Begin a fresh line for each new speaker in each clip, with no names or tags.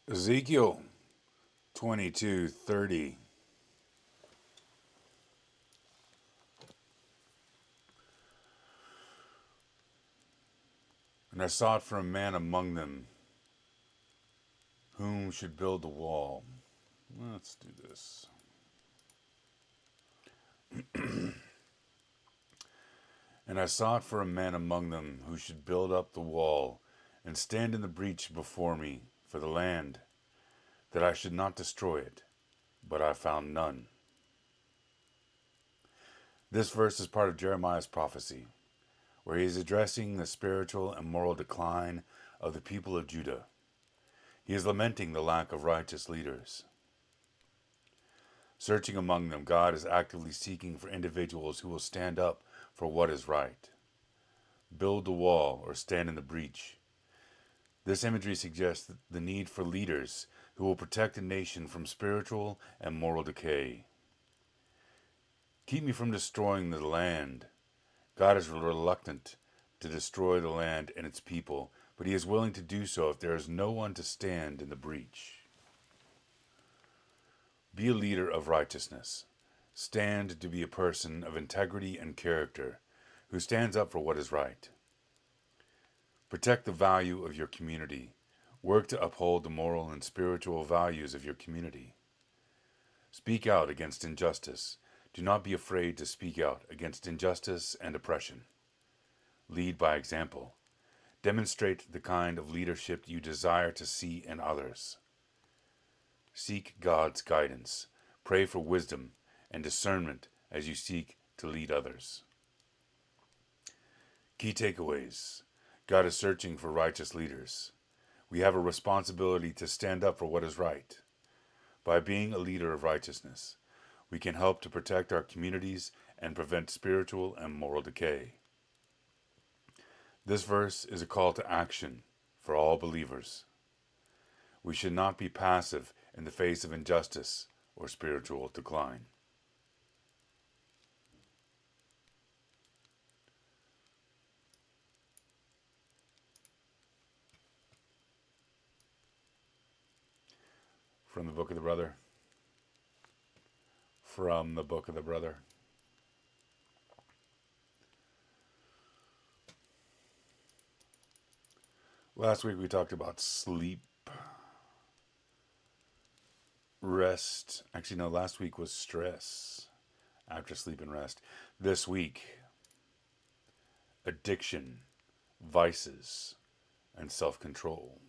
Ezekiel 22:30. And I sought for a man among them whom should build the wall. Let's do this. And I sought for a man among them who should build up the wall and stand in the breach before me for the land, that I should not destroy it, but I found none. This verse is part of Jeremiah's prophecy, where he is addressing the spiritual and moral decline of the people of Judah. He is lamenting the lack of righteous leaders. Searching among them, God is actively seeking for individuals who will stand up for what is right, build the wall, or stand in the breach. This imagery suggests the need for leaders who will protect a nation from spiritual and moral decay. Keep me from destroying the land. God is reluctant to destroy the land and its people, but he is willing to do so if there is no one to stand in the breach. Be a leader of righteousness. Stand to be a person of integrity and character, who stands up for what is right. Protect the value of your community. Work to uphold the moral and spiritual values of your community. Speak out against injustice. Do not be afraid to speak out against injustice and oppression. Lead by example. Demonstrate the kind of leadership you desire to see in others. Seek God's guidance. Pray for wisdom and discernment as you seek to lead others. Key takeaways. God is searching for righteous leaders. We have a responsibility to stand up for what is right. By being a leader of righteousness, we can help to protect our communities and prevent spiritual and moral decay. This verse is a call to action for all believers. We should not be passive in the face of injustice or spiritual decline. From the Book of the Brother. From the Book of the Brother. Last week we talked about sleep, rest. Actually, no, last week was stress after sleep and rest. This week, addiction, vices, and self-control.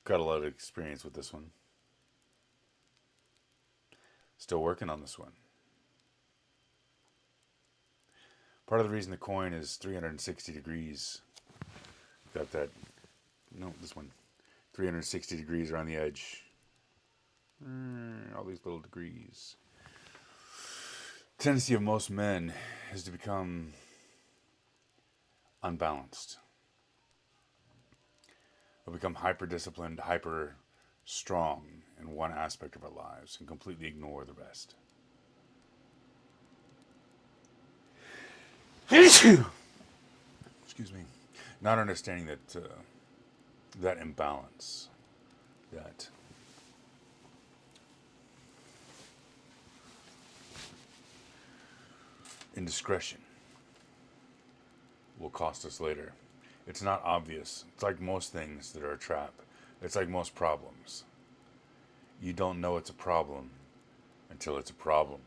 Got a lot of experience with this one. Still working on this one. Part of the reason the coin is 360 degrees. Got that. No, this one. 360 degrees around the edge. All these little degrees. The tendency of most men is to become unbalanced. We'll become hyper disciplined, hyper strong in one aspect of our lives and completely ignore the rest. Excuse me. Not understanding that that imbalance, that indiscretion will cost us later. It's not obvious. It's like most things that are a trap. It's like most problems. You don't know it's a problem until it's a problem.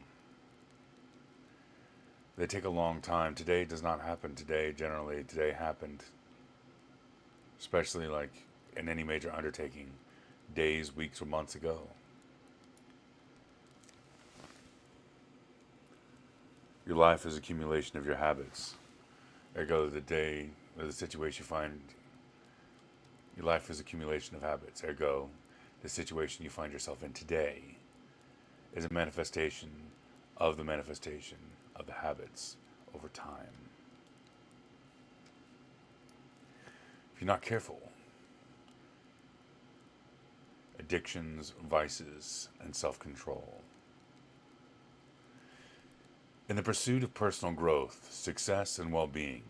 They take a long time. Today does not happen today, generally. Today happened, especially like in any major undertaking, days, weeks, or months ago. Your life is accumulation of your habits. Ergo, the day or the situation you find, your life is accumulation of habits. Ergo, the situation you find yourself in today is a manifestation of the manifestation of the habits over time. If you're not careful, addictions, vices, and self-control. In the pursuit of personal growth, success, and well-being,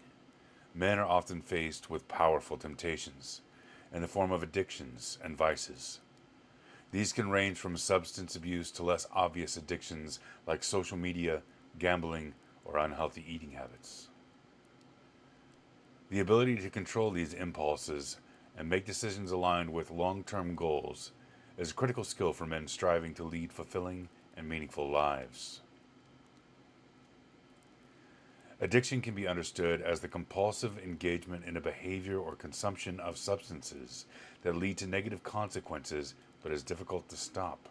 men are often faced with powerful temptations, in the form of addictions and vices. These can range from substance abuse to less obvious addictions like social media, gambling, or unhealthy eating habits. The ability to control these impulses and make decisions aligned with long-term goals is a critical skill for men striving to lead fulfilling and meaningful lives. Addiction can be understood as the compulsive engagement in a behavior or consumption of substances that lead to negative consequences but is difficult to stop.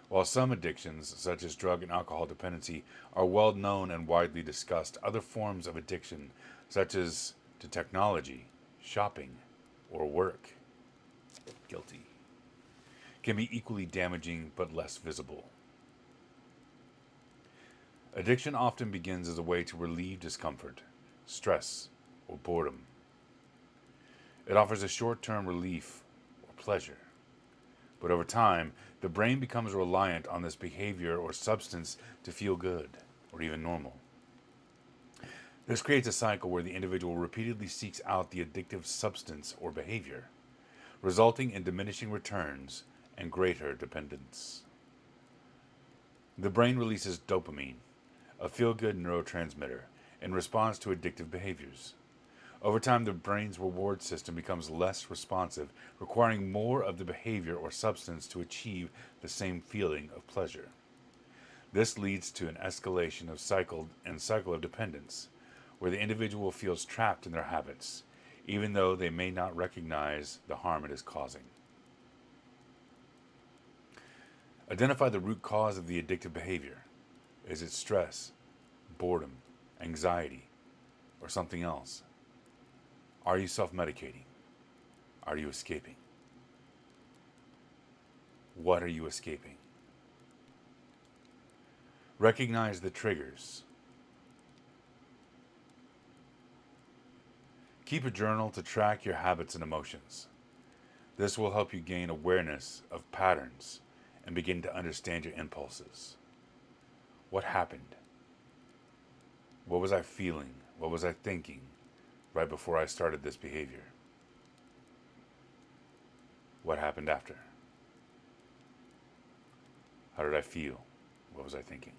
While some addictions, such as drug and alcohol dependency, are well known and widely discussed, other forms of addiction, such as to technology, shopping, or work, guilty, can be equally damaging but less visible. Addiction often begins as a way to relieve discomfort, stress, or boredom. It offers a short-term relief or pleasure. But over time, the brain becomes reliant on this behavior or substance to feel good or even normal. This creates a cycle where the individual repeatedly seeks out the addictive substance or behavior, resulting in diminishing returns and greater dependence. The brain releases dopamine, a feel-good neurotransmitter, in response to addictive behaviors. Over time, the brain's reward system becomes less responsive, requiring more of the behavior or substance to achieve the same feeling of pleasure. This leads to an escalation of cycle of dependence, where the individual feels trapped in their habits, even though they may not recognize the harm it is causing. Identify the root cause of the addictive behavior. Is it stress, boredom, anxiety, or something else? Are you self-medicating? Are you escaping? What are you escaping? Recognize the triggers. Keep a journal to track your habits and emotions. This will help you gain awareness of patterns and begin to understand your impulses. What happened? What was I feeling? What was I thinking right before I started this behavior? What happened after? How did I feel? What was I thinking?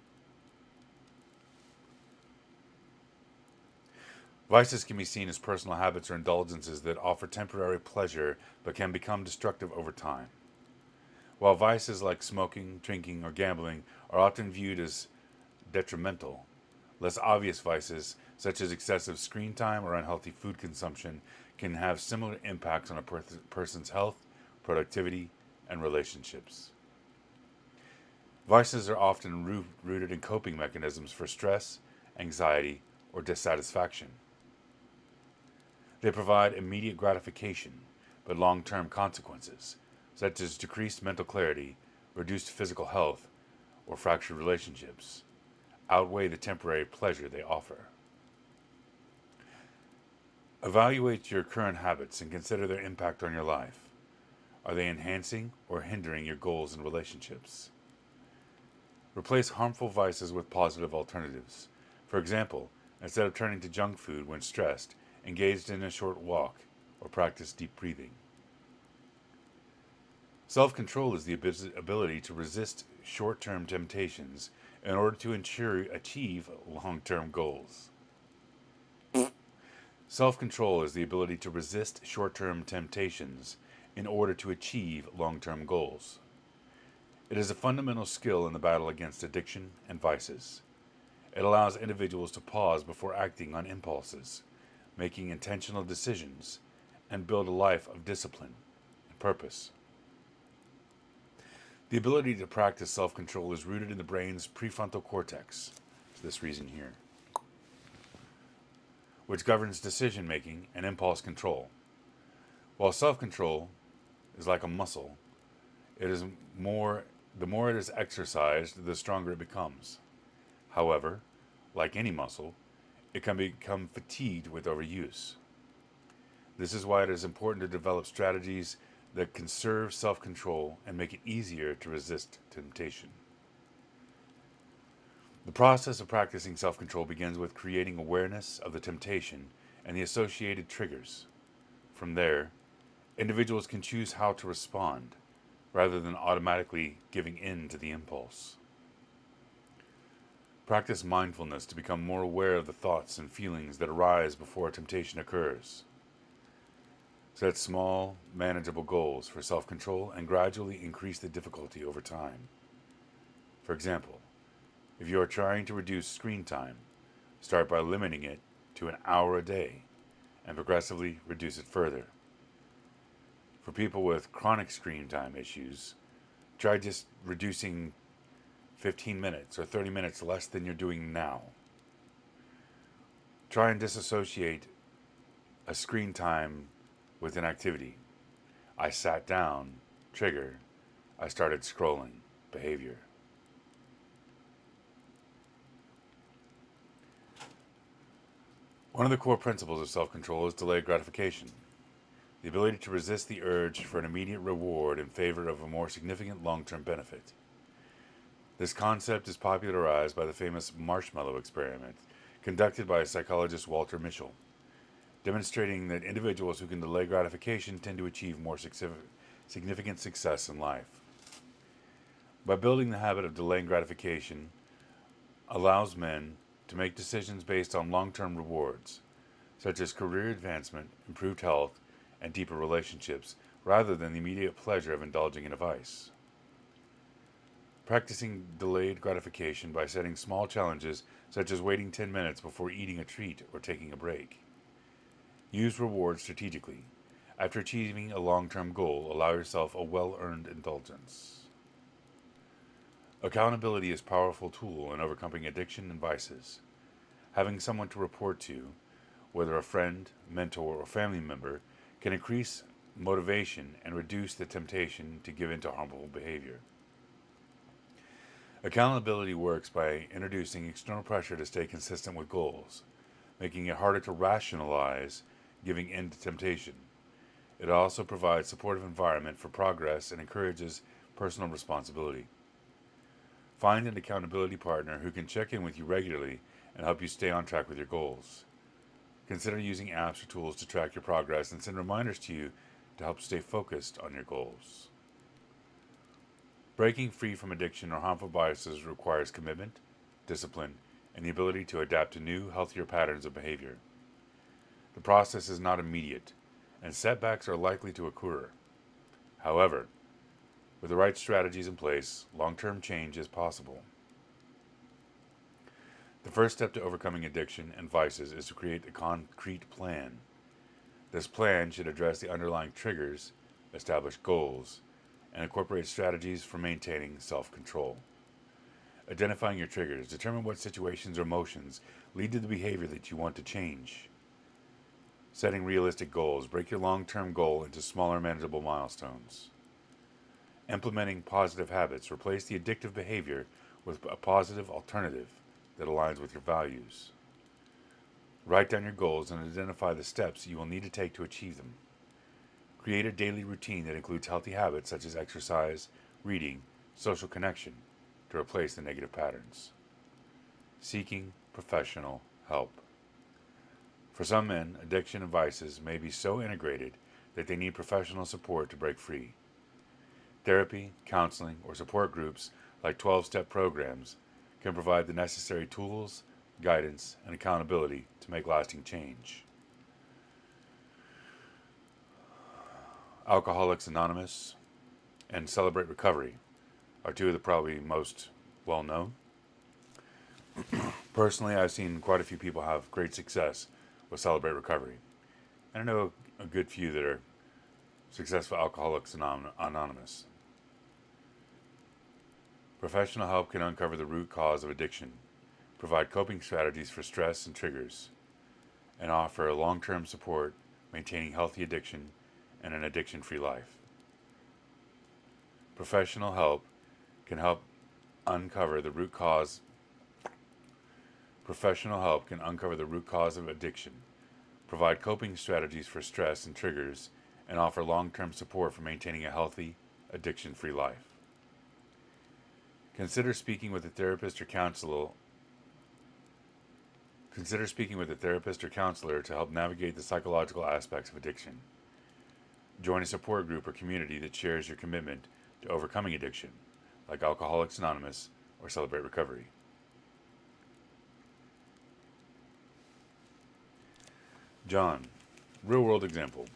Vices can be seen as personal habits or indulgences that offer temporary pleasure but can become destructive over time. While vices like smoking, drinking, or gambling are often viewed as detrimental, less obvious vices, such as excessive screen time or unhealthy food consumption, can have similar impacts on a person's health, productivity, and relationships. Vices are often rooted in coping mechanisms for stress, anxiety, or dissatisfaction. They provide immediate gratification, but long-term consequences, such as decreased mental clarity, reduced physical health, or fractured relationships, outweigh the temporary pleasure they offer. Evaluate your current habits and consider their impact on your life. Are they enhancing or hindering your goals and relationships? Replace harmful vices with positive alternatives. For example, instead of turning to junk food when stressed, engage in a short walk or practice deep breathing. Self-control is the ability to resist short-term temptations in order to achieve long-term goals. Self-control is the ability to resist short-term temptations in order to achieve long-term goals. It is a fundamental skill in the battle against addiction and vices. It allows individuals to pause before acting on impulses, making intentional decisions, and build a life of discipline and purpose. The ability to practice self-control is rooted in the brain's prefrontal cortex, for this reason here, which governs decision-making and impulse control. While self-control is like a muscle, the more it is exercised, the stronger it becomes. However, like any muscle, it can become fatigued with overuse. This is why it is important to develop strategies that conserve self-control and make it easier to resist temptation. The process of practicing self-control begins with creating awareness of the temptation and the associated triggers. From there, individuals can choose how to respond rather than automatically giving in to the impulse. Practice mindfulness to become more aware of the thoughts and feelings that arise before a temptation occurs. Set small, manageable goals for self-control and gradually increase the difficulty over time. For example, if you are trying to reduce screen time, start by limiting it to an hour a day and progressively reduce it further. For people with chronic screen time issues, try just reducing 15 minutes or 30 minutes less than you're doing now. Try and disassociate a screen time with an activity. I sat down, trigger. I started scrolling, behavior. One of the core principles of self-control is delayed gratification, the ability to resist the urge for an immediate reward in favor of a more significant long-term benefit. This concept is popularized by the famous marshmallow experiment conducted by psychologist Walter Mischel, demonstrating that individuals who can delay gratification tend to achieve more significant success in life. By building the habit of delaying gratification allows men to make decisions based on long-term rewards, such as career advancement, improved health, and deeper relationships, rather than the immediate pleasure of indulging in a vice. Practicing delayed gratification by setting small challenges, such as waiting 10 minutes before eating a treat or taking a break. Use rewards strategically. After achieving a long-term goal, allow yourself a well-earned indulgence. Accountability is a powerful tool in overcoming addiction and vices. Having someone to report to, whether a friend, mentor, or family member, can increase motivation and reduce the temptation to give in to harmful behavior. Accountability works by introducing external pressure to stay consistent with goals, making it harder to rationalize giving in to temptation. It also provides a supportive environment for progress and encourages personal responsibility. Find an accountability partner who can check in with you regularly and help you stay on track with your goals. Consider using apps or tools to track your progress and send reminders to you to help stay focused on your goals. Breaking free from addiction or harmful biases requires commitment, discipline, and the ability to adapt to new, healthier patterns of behavior. The process is not immediate, and setbacks are likely to occur. However, with the right strategies in place, long-term change is possible. The first step to overcoming addiction and vices is to create a concrete plan. This plan should address the underlying triggers, establish goals, and incorporate strategies for maintaining self-control. Identifying your triggers, determine what situations or emotions lead to the behavior that you want to change. Setting realistic goals, break your long-term goal into smaller manageable milestones. Implementing positive habits, replace the addictive behavior with a positive alternative that aligns with your values. Write down your goals and identify the steps you will need to take to achieve them. Create a daily routine that includes healthy habits such as exercise, reading, social connection to replace the negative patterns. Seeking professional help. For some men, addiction and vices may be so integrated that they need professional support to break free. Therapy, counseling, or support groups like 12-step programs can provide the necessary tools, guidance, and accountability to make lasting change. Alcoholics Anonymous and Celebrate Recovery are two of the probably most well-known. Personally, I've seen quite a few people have great success with Celebrate Recovery. And I know a good few that are successful Alcoholics Anonymous. Professional help can uncover the root cause of addiction, provide coping strategies for stress and triggers, and offer long-term support maintaining healthy addiction and an addiction-free life. Professional help can uncover the root cause of addiction, provide coping strategies for stress and triggers, and offer long-term support for maintaining a healthy, addiction-free life. Consider speaking with a therapist or counselor to help navigate the psychological aspects of addiction. Join a support group or community that shares your commitment to overcoming addiction, like Alcoholics Anonymous or Celebrate Recovery. John, real world example.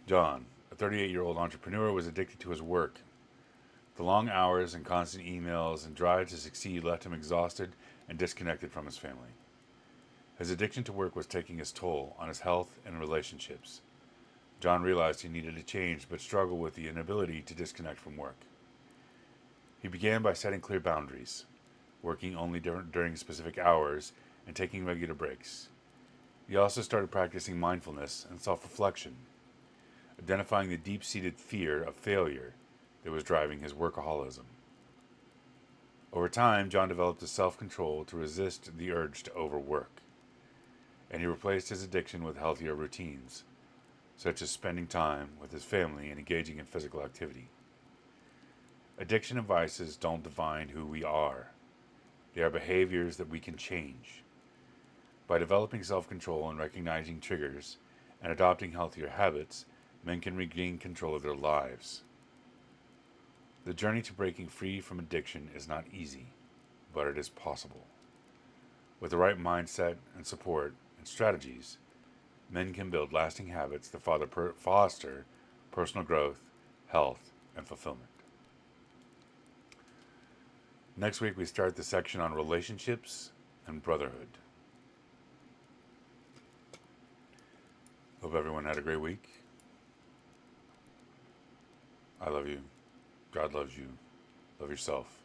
John, a 38-year-old entrepreneur, was addicted to his work. The long hours and constant emails and drive to succeed left him exhausted and disconnected from his family. His addiction to work was taking its toll on his health and relationships. John realized he needed to change but struggled with the inability to disconnect from work. He began by setting clear boundaries, working only during specific hours and taking regular breaks. He also started practicing mindfulness and self-reflection, identifying the deep-seated fear of failure that was driving his workaholism. Over time, John developed a self-control to resist the urge to overwork, and he replaced his addiction with healthier routines, such as spending time with his family and engaging in physical activity. Addiction and vices don't define who we are. They are behaviors that we can change. By developing self-control and recognizing triggers and adopting healthier habits, men can regain control of their lives. The journey to breaking free from addiction is not easy, but it is possible. With the right mindset and support and strategies, men can build lasting habits that foster personal growth, health, and fulfillment. Next week, we start the section on relationships and brotherhood. Hope everyone had a great week. I love you. God loves you. Love yourself.